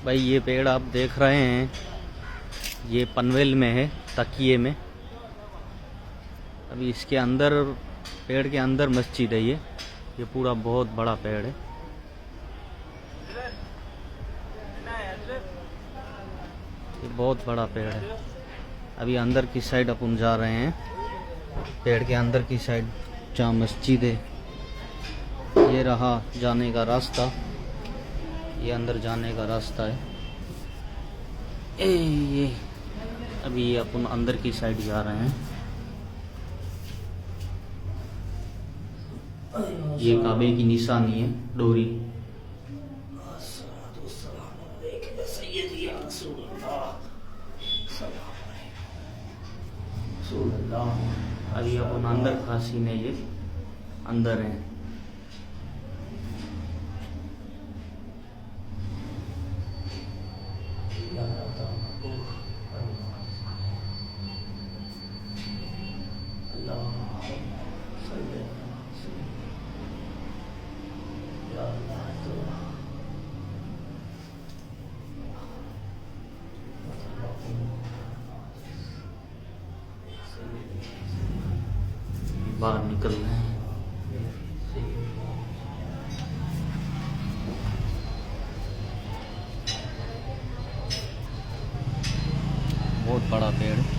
भाई ये पेड़ आप देख रहे हैं, ये पनवेल में है, तकिए में। अभी इसके अंदर, पेड़ के अंदर मस्जिद है। ये पूरा बहुत बड़ा पेड़ है। ये बहुत बड़ा पेड़ है। अभी अंदर की साइड अपन जा रहे हैं, पेड़ के अंदर की साइड जहाँ मस्जिद है। ये रहा जाने का रास्ता, ये अंदर जाने का रास्ता है। ये अभी अपन अंदर की साइड जा रहे हैं। ये काबे की निशानी है, डोरी। अभी अपन अंदर खासी ने ये अंदर है। बाहर निकल रहे हैं। बहुत बड़ा पेड़।